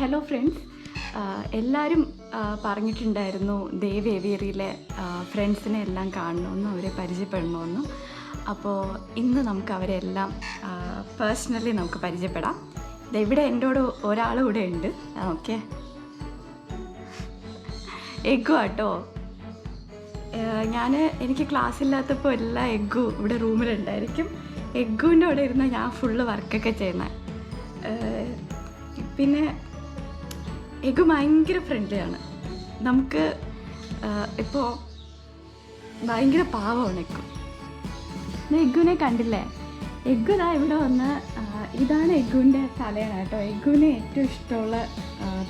Hello friends, എല്ലാവരും പറഞ്ഞിട്ടുണ്ടായിരുന്നു ദേവ് ഏവിയറിയിലെ ഫ്രണ്ട്സിനെ എല്ലാം കാണണമെന്നും അവരെ പരിചയപ്പെടണമെന്നും. അപ്പോൾ ഇന്ന് നമുക്ക് അവരെല്ലാം പേഴ്സണലി നമുക്ക് പരിചയപ്പെടാം. ഇവിടെ എൻ്റെ ഒരാൾ കൂടെ ഉണ്ട്. ഓക്കെ, എഗ്ഗു ആട്ടോ. എനിക്ക് ക്ലാസ് ഇല്ലാത്തപ്പോൾ എല്ലാ എഗ്ഗും ഇവിടെ റൂമിലുണ്ടായിരിക്കും. എഗ്ഗുവിൻ്റെ കൂടെ ഇരുന്ന് ഞാൻ ഫുള്ള് വർക്കൊക്കെ ചെയ്യുന്നത്. പിന്നെ എഗ്ഗു ഭയങ്കര ഫ്രണ്ട്ലിയാണ്. നമുക്ക് ഇപ്പോൾ ഭയങ്കര പാവമാണ് എഗ്ഗു. എഗ്ഗുവിനെ കണ്ടില്ലേ? എഗ്ഗു ഇതാ ഇവിടെ വന്ന്, ഇതാണ് എഗ്ഗുവിൻ്റെ തലയണ കേട്ടോ. എഗ്ഗുവിന് ഏറ്റവും ഇഷ്ടമുള്ള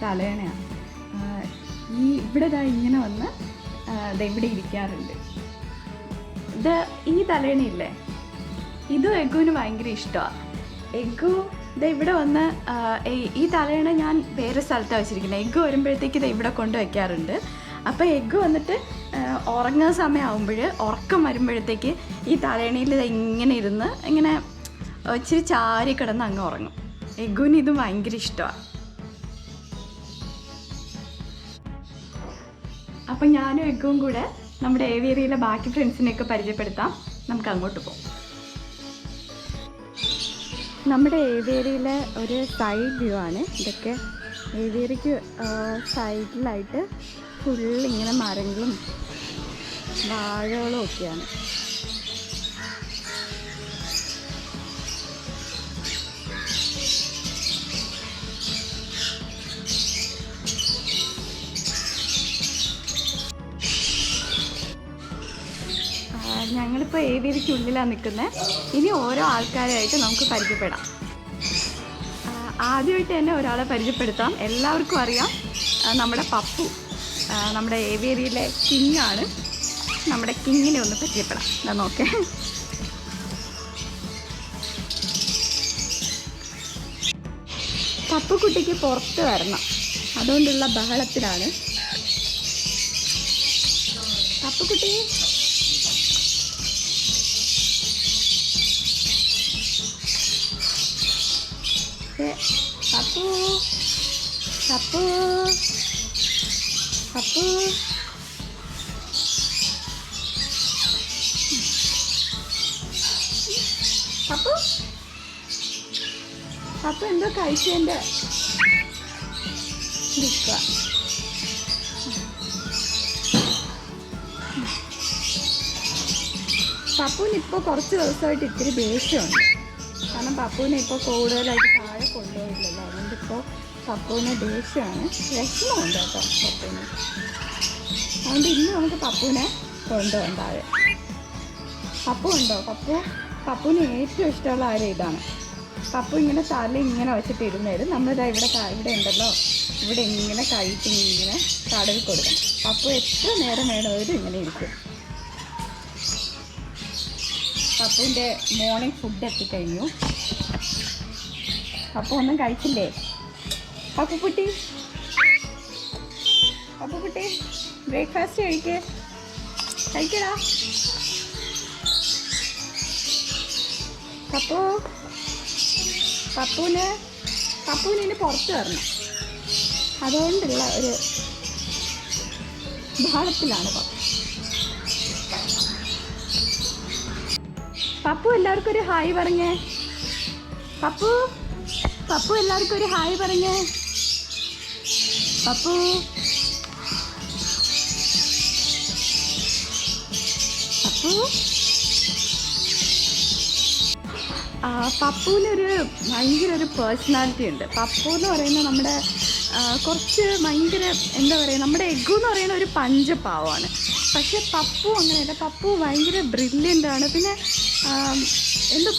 തലയണയാണ്. ഇവിടെ ഇതാ ഇങ്ങനെ വന്ന് ഇവിടെ ഇരിക്കാറുണ്ട്. ഈ തലയണയില്ലേ, ഇതും എഗ്ഗുവിന് ഭയങ്കര ഇഷ്ടമാണ്. എഗ്ഗു ഇവിടെ വന്ന് ഈ തലയണ ഞാൻ വേറെ സ്ഥലത്താണ് വെച്ചിരിക്കുന്നത്. എഗ്ഗു വരുമ്പോഴത്തേക്ക് ഇവിടെ കൊണ്ട് വയ്ക്കാറുണ്ട്. അപ്പോൾ എഗ്ഗു വന്നിട്ട് ഉറങ്ങുന്ന സമയമാകുമ്പോൾ, ഉറക്കം വരുമ്പോഴത്തേക്ക് ഈ തലയണയിൽ ഇങ്ങനെ ഇരുന്ന് ഇങ്ങനെ ഇച്ചിരി ചാരി കിടന്ന് അങ്ങ് ഉറങ്ങും. എഗ്ഗുവിന് ഇത് ഭയങ്കര ഇഷ്ടമാണ്. അപ്പം ഞാനും എഗ്ഗുവും കൂടെ നമ്മുടെ ഏവിയറിയിലെ ബാക്കി ഫ്രണ്ട്സിനെയൊക്കെ പരിചയപ്പെടുത്താം. നമുക്ക് അങ്ങോട്ട് പോകാം. നമ്മുടെ ഏവിയറിയിലെ ഒരു സൈഡ് വ്യൂ ആണ് ഇതൊക്കെ. ഏവിയറിക്ക് സൈഡിലായിട്ട് ഫുള്ളിങ്ങനെ മരങ്ങളും വാഴകളും ഒക്കെയാണ്. ഞങ്ങളിപ്പോൾ ഏവിയറിക്കുള്ളിലാണ് നിൽക്കുന്നത്. ഇനി ഓരോ ആൾക്കാരായിട്ട് നമുക്ക് പരിചയപ്പെടാം. ആദ്യമായിട്ട് തന്നെ ഒരാളെ പരിചയപ്പെടുത്താം. എല്ലാവർക്കും അറിയാം, നമ്മുടെ പപ്പു നമ്മുടെ ഏവിയറിയിലെ കിങ്ങാണ്. നമ്മുടെ കിങ്ങിനെ ഒന്ന് പരിചയപ്പെടാം. എന്താ നോക്കേ. പപ്പുക്കുട്ടിക്ക് പുറത്ത് വരണം, അതുകൊണ്ടുള്ള ബഹളത്തിലാണ്. പപ്പുക്കുട്ടി, പപ്പു പപ്പു പപ്പു പപ്പു പപ്പു എന്തോ കഴിച്ചതിൻ്റെ നിൽക്കുക. പപ്പുവിനിപ്പോൾ കുറച്ച് ദിവസമായിട്ട് ഇത്തിരി ദേഷ്യമുണ്ട്. കാരണം പപ്പുവിനെ ഇപ്പോൾ കൂടുതലായിട്ട് താഴെ കൊണ്ടുപോയില്ലല്ലോ. അതുകൊണ്ടിപ്പോൾ പപ്പുവിന് ദേഷ്യമാണ്, വിഷമമുണ്ട് കേട്ടോ പപ്പുവിന്. അതുകൊണ്ട് ഇന്ന് നമുക്ക് പപ്പുവിനെ കൊണ്ടുപോകാം താഴെ. പപ്പു ഉണ്ടോ? പപ്പുവിന് ഏറ്റവും ഇഷ്ടമുള്ള കാര്യം ഇതാണ്. പപ്പു ഇങ്ങനെ തല ഇങ്ങനെ വെച്ചിട്ട് ഇരുന്നേരും. നമ്മളിതാ ഇവിടെ ഉണ്ടല്ലോ, ഇവിടെ ഇങ്ങനെ കഴിച്ച് ഇങ്ങനെ തടവി കൊടുക്കണം. പപ്പു എത്ര നേരം വേണമെങ്കിലും ഇങ്ങനെ ഇരിക്കും. പപ്പുവിൻ്റെ മോർണിംഗ് ഫുഡ് എത്തിക്കഴിഞ്ഞു. പപ്പു ഒന്നും കഴിച്ചില്ലേ? പപ്പുക്കുട്ടി ബ്രേക്ക്ഫാസ്റ്റ് കഴിക്കടാ. പപ്പുവിന് ഇനി പുറത്ത് വരണം. അതുകൊണ്ടുള്ള ഒരു ബഹളത്തിലാണ് പപ്പു. എല്ലാവർക്കും ഒരു ഹായ് പറഞ്ഞേ. പപ്പു എല്ലാവർക്കും ഒരു ഹായ് പറഞ്ഞേ. പപ്പു പപ്പുവിനൊരു ഭയങ്കര ഒരു പേഴ്സണാലിറ്റി ഉണ്ട്. പപ്പു എന്ന് പറയുന്നത് നമ്മുടെ കുറച്ച് ഭയങ്കര എന്താ പറയുക, നമ്മുടെ എഗ്ഗു എന്ന് പറയുന്ന ഒരു പഞ്ചപാവമാണ്. പക്ഷെ പപ്പു അങ്ങനെയല്ല. പപ്പു ഭയങ്കര ബ്രില്യൻ്റാണ്. പിന്നെ എന്തോ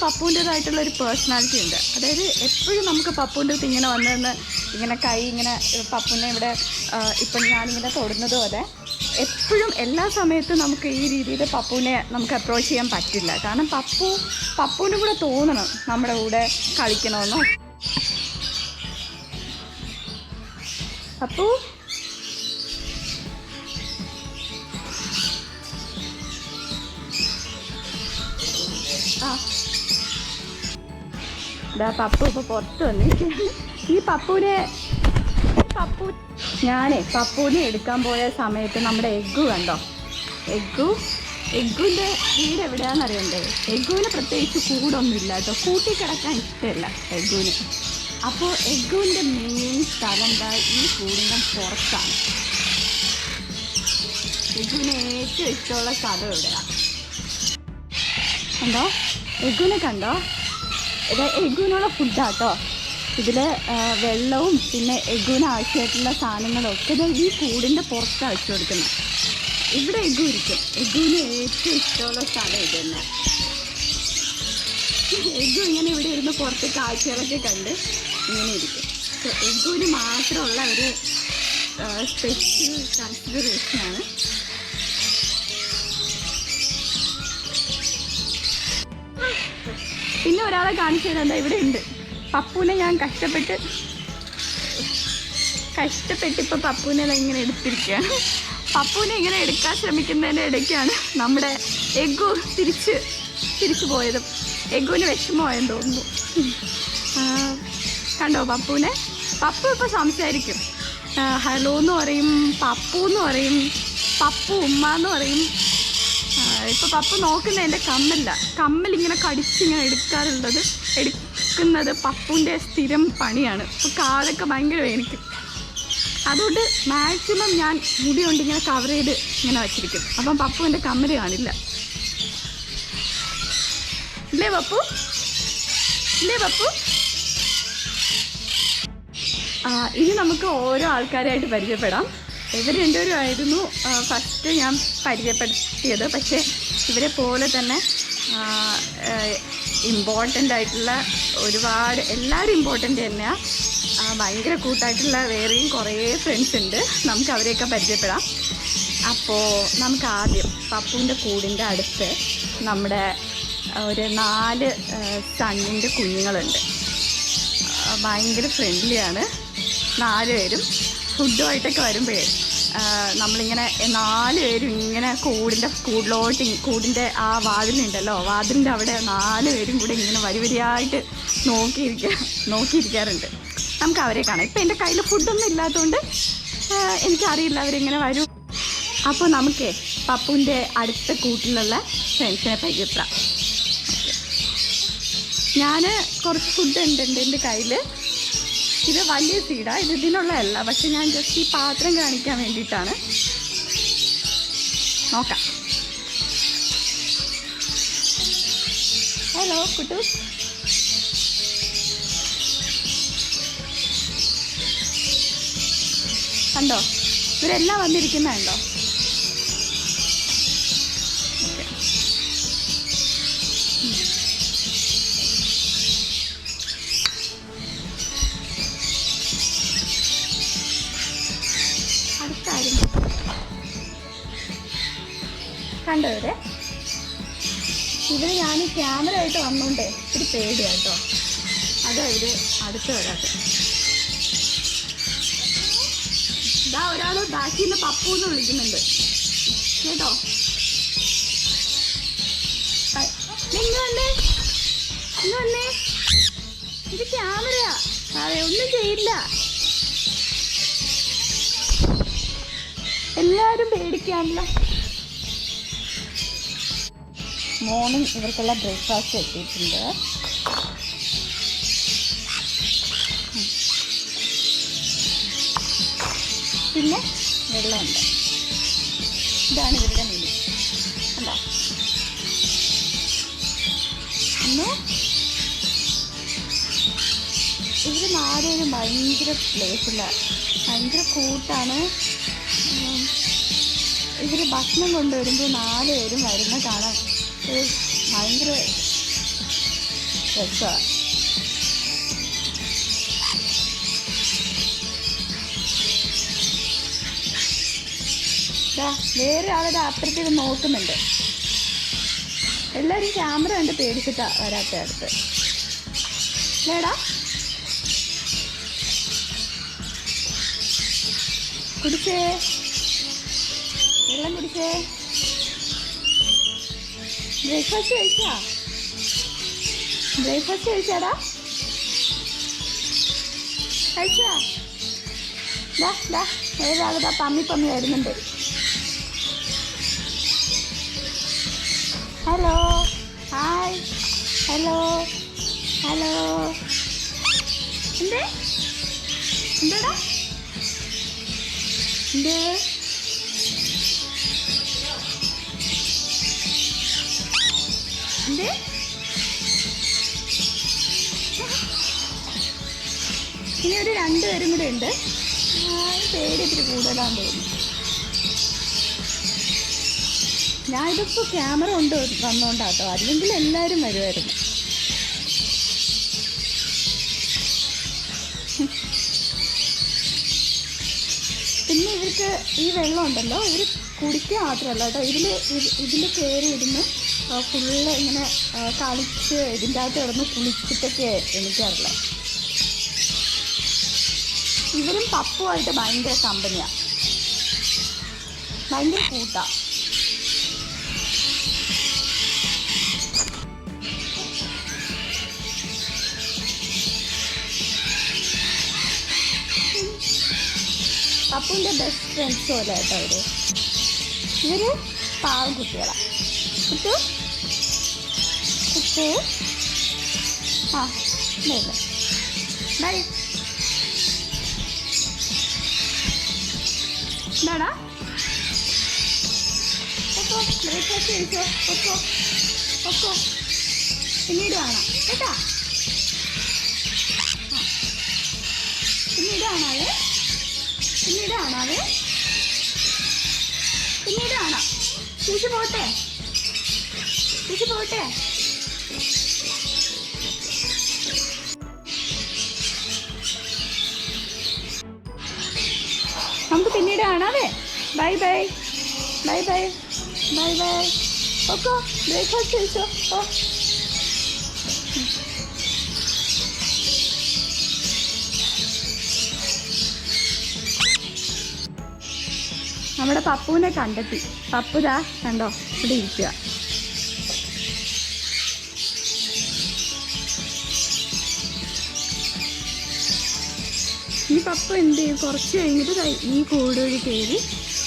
പപ്പുവിൻ്റേതായിട്ടുള്ള ഒരു പേഴ്സണാലിറ്റി ഉണ്ട്. അതായത് എപ്പോഴും നമുക്ക് പപ്പുവിൻ്റെ അടുത്ത് ഇങ്ങനെ വന്ന് ഇങ്ങനെ കൈ ഇങ്ങനെ പപ്പുവിനെ ഇവിടെ ഇപ്പം ഞാനിങ്ങനെ തൊടുന്നത് പോലെ എപ്പോഴും എല്ലാ സമയത്തും നമുക്ക് ഈ രീതിയിൽ പപ്പുവിനെ നമുക്ക് അപ്രോച്ച് ചെയ്യാൻ പറ്റില്ല. കാരണം പപ്പുവിൻ്റെ കൂടെ തോന്നണം നമ്മുടെ കൂടെ കളിക്കണമെന്നോ. പപ്പു പപ്പു ഇപ്പോൾ പുറത്ത് വന്നിരിക്കുകയാണ്. ഈ പപ്പുവിനെ പപ്പു പപ്പുവിനെ എടുക്കാൻ പോയ സമയത്ത് നമ്മുടെ എഗ്ഗു കണ്ടോ. എഗ്ഗുവിൻ്റെ വീട് എവിടെയാണെന്ന് അറിയണ്ടേ? എഗ്ഗുവിന് പ്രത്യേകിച്ച് കൂടൊന്നുമില്ല കേട്ടോ, കൂട്ടി കിടക്കാൻ ഇഷ്ടമല്ല എഗ്ഗുവിന്. അപ്പോൾ എഗ്ഗുവിൻ്റെ മെയിൻ സ്ഥലം ഈ കൂടിൻ്റെ പുറത്താണ്. എഗ്ഗുവിന് ഏറ്റവും ഇഷ്ടമുള്ള സ്ഥലം എവിടെയാണ് കണ്ടോ? എഗ്ഗുവിനെ കണ്ടോ? ഇത് എഗ്ഗുവിനുള്ള ഫുഡാട്ടോ. ഇതിൽ വെള്ളവും പിന്നെ എഗ്ഗുവിന് ആവശ്യമായിട്ടുള്ള സാധനങ്ങളൊക്കെ ഈ കൂടിൻ്റെ പുറത്താണ് വെച്ച് കൊടുക്കുന്നത്. ഇവിടെ എഗ്ഗു ഇരിക്കും. എഗ്ഗുവിന് ഏറ്റവും ഇഷ്ടമുള്ള സ്ഥലം ഇത് തന്നെ. എഗ്ഗു ഇങ്ങനെ ഇവിടെ ഇരുന്ന് പുറത്ത് കാഴ്ചകളൊക്കെ കണ്ട് ഇങ്ങനെ ഇരിക്കും. എഗ്ഗുവിന് മാത്രമുള്ള ഒരു സ്പെഷ്യൽ കൺസിഡറേഷനാണ്. പിന്നെ ഒരാളെ കാണിച്ചു തരാം, ഇവിടെ ഉണ്ട്. പപ്പുവിനെ ഞാൻ കഷ്ടപ്പെട്ട് ഇപ്പോൾ പപ്പുവിനെ ഇങ്ങനെ എടുത്തിരിക്കുകയാണ്. പപ്പുവിനെ ഇങ്ങനെ എടുക്കാൻ ശ്രമിക്കുന്നതിൻ്റെ ഇടയ്ക്കാണ് നമ്മുടെ എഗ്ഗു തിരിച്ചു പോയതും. എഗ്ഗുവിന് വിഷമമായെന്ന് തോന്നുന്നു. കണ്ടോ പപ്പുവിനെ? പപ്പു ഇപ്പോൾ സംസാരിക്കും. ഹലോ എന്ന് പറയും, പപ്പു എന്ന് പറയും, പപ്പു ഉമ്മ എന്ന് പറയും. ഇപ്പോൾ പപ്പു നോക്കുന്ന എൻ്റെ കമ്മലിങ്ങനെ കടിച്ചിങ്ങനെ എടുക്കുന്നത് പപ്പുവിൻ്റെ സ്ഥിരം പണിയാണ്. ഇപ്പോൾ കാലൊക്കെ ഭയങ്കര വേനിക്കും. അതുകൊണ്ട് മാക്സിമം ഞാൻ മുടി കൊണ്ട് ഇങ്ങനെ കവർ ചെയ്ത് ഇങ്ങനെ വച്ചിരിക്കും. അപ്പം പപ്പുവിൻ്റെ കമ്മൽ കാണില്ല. ഇല്ലേ പപ്പു? ഇനി നമുക്ക് ഓരോ ആൾക്കാരായിട്ട് പരിചയപ്പെടാം. ഇവർ രണ്ടുപേരും ആയിരുന്നു ഫസ്റ്റ് ഞാൻ പരിചയപ്പെടുത്തിയത്. പക്ഷേ ഇവരെ പോലെ തന്നെ ഇമ്പോർട്ടൻ്റ് ആയിട്ടുള്ള ഒരുപാട്, എല്ലാവരും ഇമ്പോർട്ടൻ്റ് തന്നെയാണ്. ഭയങ്കര കൂട്ടായിട്ടുള്ള വേറെയും കുറേ ഫ്രണ്ട്സ് ഉണ്ട്. നമുക്ക് അവരെയൊക്കെ പരിചയപ്പെടാം. അപ്പോൾ നമുക്ക് ആദ്യം പപ്പുവിൻ്റെ കൂടിൻ്റെ അടുത്ത് നമ്മുടെ ഒരു 4 സണ്ണിൻ്റെ കുഞ്ഞുങ്ങളുണ്ട്. ഭയങ്കര ഫ്രണ്ട്ലിയാണ് 4 പേരും. ഫുഡുമായിട്ടൊക്കെ വരുമ്പോഴേ നമ്മളിങ്ങനെ 4 പേരും ഇങ്ങനെ കൂടിൻ്റെ ആ വാതിലുണ്ടല്ലോ, വാതിലിൻ്റെ അവിടെ 4 പേരും കൂടെ ഇങ്ങനെ വരിവരിയായിട്ട് നോക്കിയിരിക്കാറുണ്ട്. നമുക്ക് അവരെ കാണാം. ഇപ്പം എൻ്റെ കയ്യിൽ ഫുഡൊന്നും ഇല്ലാത്തതുകൊണ്ട് എനിക്കറിയില്ല അവരെങ്ങനെ വരും. അപ്പോൾ നമുക്ക് പപ്പുവിൻ്റെ അടുത്ത കൂട്ടിലുള്ള ഫ്രണ്ട്സിനെ പരിചയപ്പെടാം. ഞാൻ കുറച്ച് ഫുഡ് ഉണ്ട് എൻ്റെ കയ്യിൽ. ഇത് വലിയ സീഡാണ്, ഇത് ഇതിനുള്ളതല്ല. പക്ഷെ ഞാൻ ജസ്റ്റ് ഈ പാത്രം കാണിക്കാൻ വേണ്ടിയിട്ടാണ്. നോക്കാം. ഹലോ കുട്ടു. കണ്ടോ ഇവരെല്ലാം വന്നിരിക്കുന്നുണ്ടോ? കണ്ടോ ഇവര് ഞാൻ ക്യാമറ ആയിട്ട് വന്നോണ്ടേ ഒരു പേടിയാട്ടോ. അതാ ഇവര് അടുത്ത് വരാത്ത. ഇതാ ഒരാൾ ബാക്കിൽ നിന്ന് പപ്പു എന്ന് വിളിക്കുന്നുണ്ട് കേട്ടോ. ഇന്ന് വന്നേ, ഇത് ക്യാമറയാ. അതെ, ഒന്നും ചെയ്യില്ല. എല്ലാവരും പേടിക്കാണല്ലോ. മോർണിംഗ് ഇവർക്കുള്ള ബ്രേക്ക്ഫാസ്റ്റ് എത്തിയിട്ടുണ്ട്. പിന്നെ വെള്ളമുണ്ട്. ഇതാണ് ഇവരുടെ മെനു. കണ്ടോ? പിന്നെ ഇവർ 4 പേരും ഭയങ്കര പ്ലേസില്ല, ഭയങ്കര കൂട്ടാണ്. ഇവർ ഭക്ഷണം കൊണ്ടുവരുമ്പോൾ 4 പേരും വരുന്ന കാണാൻ ഭയങ്കര രസമാണ്. വേറെ ആളുടെ അപ്പുറത്തിൽ നോക്കുന്നുണ്ട്. എല്ലാവരും ക്യാമറ കണ്ട് പേടിച്ചിട്ടാ വരാത്ത അടുത്ത്. വേടാ കുടിച്ചേ, വെള്ളം കുടിച്ചേ. ബ്രേക്ക്ഫാസ്റ്റ് കഴിച്ചാടാ? കഴിച്ചാ? ഏതാളിതാ പമ്മി വരുന്നുണ്ട്. Hello, hi, hello, hello. എന്താടാ എന്ത് എന്ത് ഇനി ഒരു 2 പേരും കൂടെ ഉണ്ട്. പേടി ഇത്തിരി കൂടുതലാന്ന് തോന്നുന്നു. ഞാനിതിപ്പോൾ ക്യാമറ കൊണ്ട് വന്നോണ്ടാട്ടോ, അല്ലെങ്കിൽ എല്ലാവരും വരുമായിരുന്നു. പിന്നെ ഇവർക്ക് ഈ വെള്ളം ഉണ്ടല്ലോ, ഇവർ കുടിക്കുക മാത്രമല്ല കേട്ടോ, ഇതിൽ കയറി ഇരുന്ന് ഫുള്ള് ഇങ്ങനെ കളിച്ച് ഇതിൻ്റെ അകത്ത് കിടന്ന് കുളിച്ചിട്ടൊക്കെ എനിക്കറിയില്ല. ഇവരും പപ്പുമായിട്ട് ഭയങ്കര കമ്പനിയാണ്, ഭയങ്കര കൂട്ടാണ്. പപ്പുവിൻ്റെ ബെസ്റ്റ് ഫ്രണ്ട്സ് പോലെ കേട്ടോ അവർ. ഇവർ പാവം കുട്ടികളാണ്. കുട്ടു കുട്ടു ആ ബൈ ബൈ. എന്താടാ ഒക്കോ ബ്രേക്ക്ഫാസ്റ്റ് കഴിച്ചോ? ഒക്കോ ഒക്കോ പിന്നീട് കാണാം കേട്ടാ. പിന്നീട് കാണാവേ, പിന്നീട് കാണാവേ, പിന്നീട് കാണാം. ചേച്ചി പോട്ടെ, ചേച്ചി പോട്ടെ. നമുക്ക് പിന്നീട് കാണാവേ. Bye bye bye bye bye bye. ഓക്കോ ബ്രേക്ക്ഫാസ്റ്റ് കഴിച്ചോ? ഓ നമ്മുടെ പപ്പുവിനെ കണ്ടെത്തി. പപ്പുതാ കണ്ടോ ഇവിടെ ഇരിക്കുക. ഈ പപ്പു എന്ത് ചെയ്യും, കുറച്ച് കഴിഞ്ഞിട്ട് ഈ കൂട് വഴി കയറി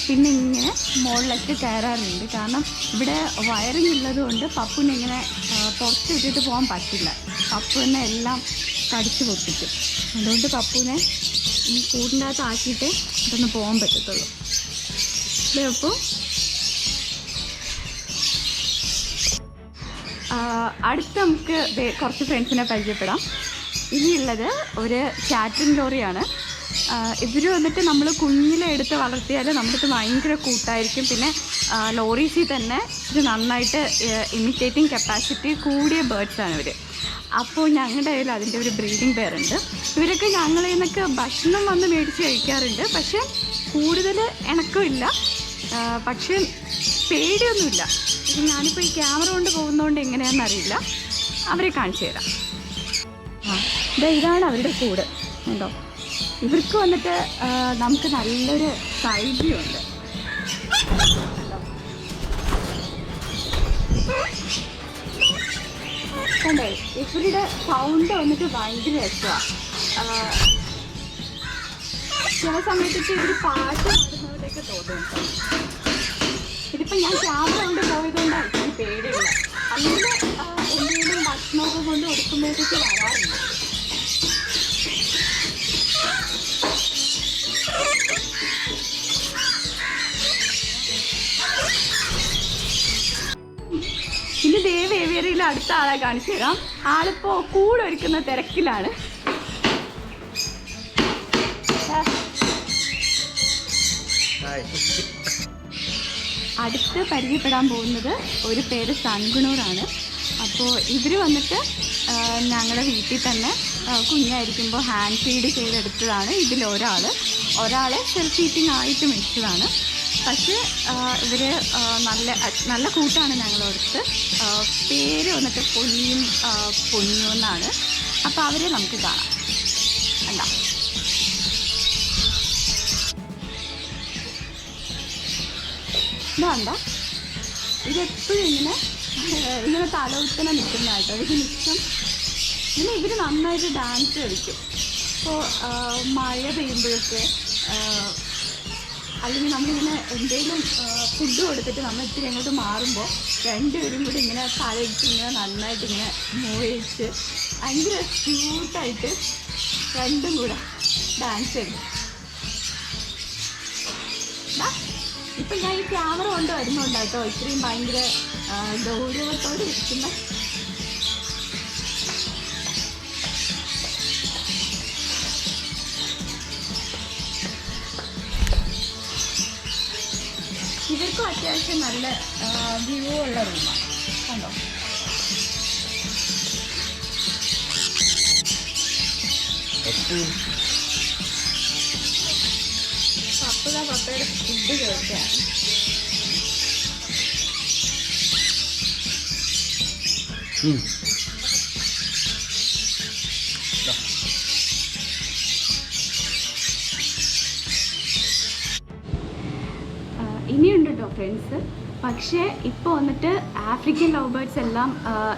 പിന്നെ ഇങ്ങനെ മുകളിലേക്ക് കയറാറുണ്ട്. കാരണം ഇവിടെ വയറിങ് ഉള്ളത് കൊണ്ട് പപ്പുവിനിങ്ങനെ പുറത്ത് ഇട്ടിട്ട് പോകാൻ പറ്റില്ല. പപ്പുവിനെ എല്ലാം കടിച്ചു പൊട്ടിക്കും. അതുകൊണ്ട് പപ്പുവിനെ ഈ കൂടിൻ്റെ അകത്ത് ആക്കിയിട്ട് ഇതൊന്ന് പോകാൻ പറ്റത്തുള്ളൂ. അപ്പോൾ അടുത്ത് നമുക്ക് കുറച്ച് ഫ്രണ്ട്സിനെ പരിചയപ്പെടാം. ഇനിയുള്ളത് ഒരു കാറ്ററിംഗ് ലോറിയാണ്. ഇവർ വന്നിട്ട് നമ്മൾ കുഞ്ഞിലെ എടുത്ത് വളർത്തിയാൽ നമ്മുടെ ഭയങ്കര കൂട്ടായിരിക്കും. പിന്നെ ലോറീസിൽ തന്നെ ഇത് നന്നായിട്ട് ഇമിറ്റേറ്റിംഗ് കപ്പാസിറ്റി കൂടിയ ബേർഡ്സാണ് ഇവർ. അപ്പോൾ ഞങ്ങളുടെ കയ്യിൽ അതിൻ്റെ ഒരു ബ്രീഡിംഗ് പെയറുണ്ട്. ഇവരൊക്കെ ഞങ്ങളിൽ നിന്നൊക്കെ ഭക്ഷണം വന്ന് മേടിച്ച് കഴിക്കാറുണ്ട്. പക്ഷേ കൂടുതൽ ഇണക്കമില്ല, പക്ഷേ പേടിയൊന്നുമില്ല. ഞാനിപ്പോൾ ഈ ക്യാമറ കൊണ്ട് പോകുന്നതുകൊണ്ട് എങ്ങനെയാണെന്നറിയില്ല. അവരെ കാണിച്ചു തരാം. ഇതാണ് അവരുടെ കൂട്. ഉണ്ടോ? ഇവർക്ക് വന്നിട്ട് നമുക്ക് നല്ലൊരു സൈഡിയുണ്ട്. കണ്ടേ, ഇവരുടെ സൗണ്ട് വന്നിട്ട് ഭയങ്കര രസമാണ്. ചില സമയത്തൊക്കെ ഇവർ പാട്ട് പാടുന്നവരെയൊക്കെ തോന്നുന്നു. ഇതിപ്പോൾ ഞാൻ ക്യാമറ കൊണ്ട് പോയതുകൊണ്ടാണ് എനിക്ക് പേടിയില്ല. അല്ലെങ്കിൽ എന്തെങ്കിലും ഭക്ഷണമൊക്കെ കൊണ്ട് കൊടുക്കുമ്പോഴത്തേക്ക് വരാറുണ്ട്. ഇനി ദേവേവിയറിയിൽ അടുത്ത ആളെ കാണിച്ചു തരാം. ആളിപ്പോൾ കൂടൊരുക്കുന്ന തിരക്കിലാണ്. അടുത്ത് പരിചയപ്പെടാൻ പോകുന്നത് ഒരു പേര് സൺഗുണൂറാണ്. അപ്പോൾ ഇവർ വന്നിട്ട് ഞങ്ങളുടെ വീട്ടിൽ തന്നെ കുഞ്ഞായിരിക്കുമ്പോൾ ഹാൻഡ് ഫീഡ് ചെയ്തെടുത്തതാണ്. ഒരാളെ സെൽഫ് ഫീഡിങ് ആയിട്ട് വെച്ചതാണ്. പക്ഷേ ഇവർ നല്ല കൂട്ടാണ് ഞങ്ങളടുത്ത്. പേര് വന്നിട്ട് പൊന്നിയും പൊന്നു എന്നാണ്. അപ്പോൾ അവരെ നമുക്ക് കാണാം. എന്താ ഇതാണ്ടാ, ഇതെപ്പോഴും ഇങ്ങനെ തലവുത്തനെ നിൽക്കുന്ന കേട്ടോ. ഇത് നിൽക്കും. പിന്നെ ഇവർ നന്നായിട്ട് ഡാൻസ് കളിക്കും. ഇപ്പോൾ മഴ പെയ്യുമ്പോഴൊക്കെ അല്ലെങ്കിൽ നമ്മളിങ്ങനെ എന്തെങ്കിലും ഫുഡ് കൊടുത്തിട്ട് നമ്മൾ ഇത്തിരി അങ്ങോട്ട് മാറുമ്പോൾ രണ്ടുപേരും കൂടി ഇങ്ങനെ തലയിട്ട് ഇങ്ങനെ നന്നായിട്ട് ഇങ്ങനെ മൂവ് ചെയ്യിച്ച് ഭയങ്കര ക്യൂട്ടായിട്ട് രണ്ടും കൂടെ ഡാൻസ് ചെയ്തു. ഇപ്പം ഞാൻ ഈ ക്യാമറ കൊണ്ട് വരുന്നുണ്ട് കേട്ടോ, ഇത്രയും ഭയങ്കര ഗൗരവത്തോടെ ഇരിക്കുന്ന ഇവർക്കും അത്യാവശ്യം നല്ല വ്യൂ ഉള്ള റൂമാണ് കണ്ടോ. പപ്പയുടെ ഫുഡ് കഴിക്കുകയാണ്. ഇനിയുണ്ട് കേട്ടോ ഫ്രണ്ട്സ്. പക്ഷേ ഇപ്പോൾ വന്നിട്ട് ആഫ്രിക്കൻ ലവ് ബേർഡ്സ് എല്ലാം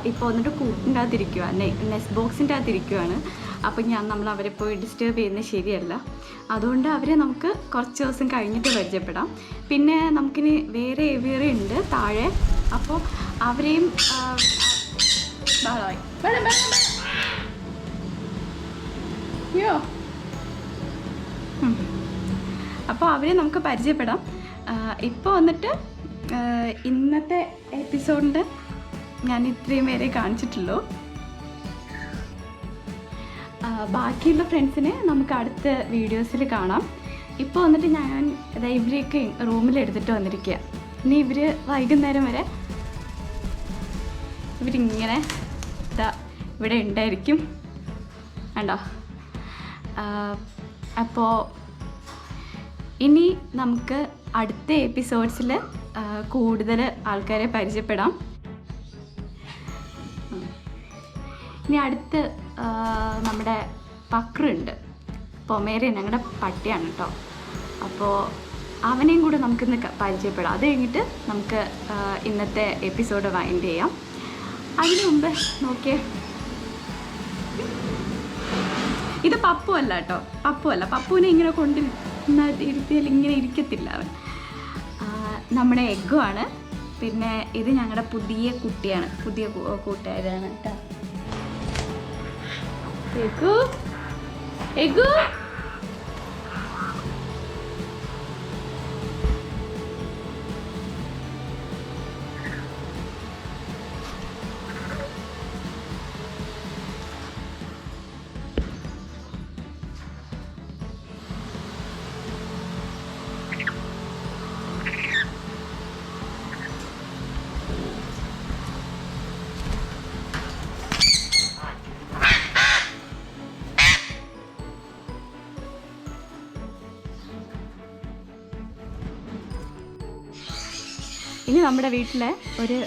ഇപ്പോൾ വന്നിട്ട് കൂട്ടിൻ്റെ അകത്തിരിക്കുകയാണ്, നെസ്റ്റ് ബോക്സിൻ്റെ അകത്തിരിക്കുകയാണ്. അപ്പം നമ്മൾ അവരെ പോയി ഡിസ്റ്റർബ് ചെയ്യുന്നത് ശരിയല്ല. അതുകൊണ്ട് അവരെ നമുക്ക് കുറച്ച് ദിവസം കഴിഞ്ഞിട്ട് പരിചയപ്പെടാം. പിന്നെ നമുക്കിനി വേറെ ഏവിയറി ഉണ്ട് താഴെ, അപ്പോൾ അവരെയും അപ്പോൾ അവരെ നമുക്ക് പരിചയപ്പെടാം. ഇപ്പോൾ വന്നിട്ട് ഇന്നത്തെ എപ്പിസോഡിൻ്റെ ഞാൻ ഇത്രയും പേരെ കാണിച്ചിട്ടുള്ളൂ. ബാക്കിയുള്ള ഫ്രണ്ട്സിനെ നമുക്ക് അടുത്ത വീഡിയോസിൽ കാണാം. ഇപ്പോൾ വന്നിട്ട് ഞാൻ ഇവരെയൊക്കെ റൂമിലെടുത്തിട്ട് വന്നിരിക്കുക. ഇനി ഇവർ വൈകുന്നേരം വരെ ഇവരിങ്ങനെ ഇവിടെ ഉണ്ടായിരിക്കും കണ്ടോ. അപ്പോൾ ഇനി നമുക്ക് അടുത്ത എപ്പിസോഡ്സിൽ കൂടുതൽ ആൾക്കാരെ പരിചയപ്പെടാം. ഇനി അടുത്ത് നമ്മുടെ പക്രുണ്ട്, പൊമേറിയൻ ഞങ്ങളുടെ പട്ടിയാണ് കേട്ടോ. അപ്പോൾ അവനെയും കൂടെ നമുക്കിന്ന് പരിചയപ്പെടാം. അത് കഴിഞ്ഞിട്ട് നമുക്ക് ഇന്നത്തെ എപ്പിസോഡ് വൈൻഡ് ചെയ്യാം. അതിനു മുമ്പ് നോക്കിയേ, ഇത് പപ്പു അല്ല കേട്ടോ, പപ്പുവിനെ ഇങ്ങനെ ഇരുത്തിയാൽ ഇങ്ങനെ ഇരിക്കത്തില്ല അവൻ. നമ്മുടെ എഗ്ഗുമാണ്. പിന്നെ ഇത് ഞങ്ങളുടെ പുതിയ കുട്ടിയാണ്, പുതിയ കൂട്ടുകാരാണ് കേട്ടോ. എഗ്ഗു ഇനി നമ്മുടെ വീട്ടിലെ ഒരു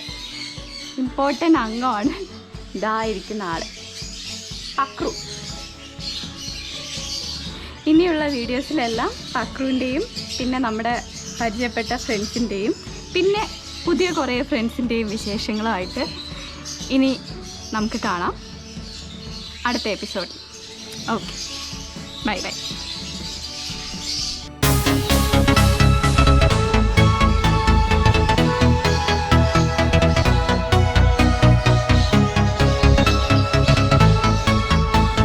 ഇമ്പോർട്ടൻ്റ് അംഗമാണ് ഇതായിരിക്കുന്ന ആൾ, പക്രു. ഇനിയുള്ള വീഡിയോസിലെല്ലാം പക്രുവിൻ്റെയും പിന്നെ നമ്മുടെ പരിചയപ്പെട്ട ഫ്രണ്ട്സിൻ്റെയും പിന്നെ പുതിയ കുറേ ഫ്രണ്ട്സിൻ്റെയും വിശേഷങ്ങളുമായിട്ട് ഇനി നമുക്ക് കാണാം അടുത്ത എപ്പിസോഡിൽ. Okay, bye bye.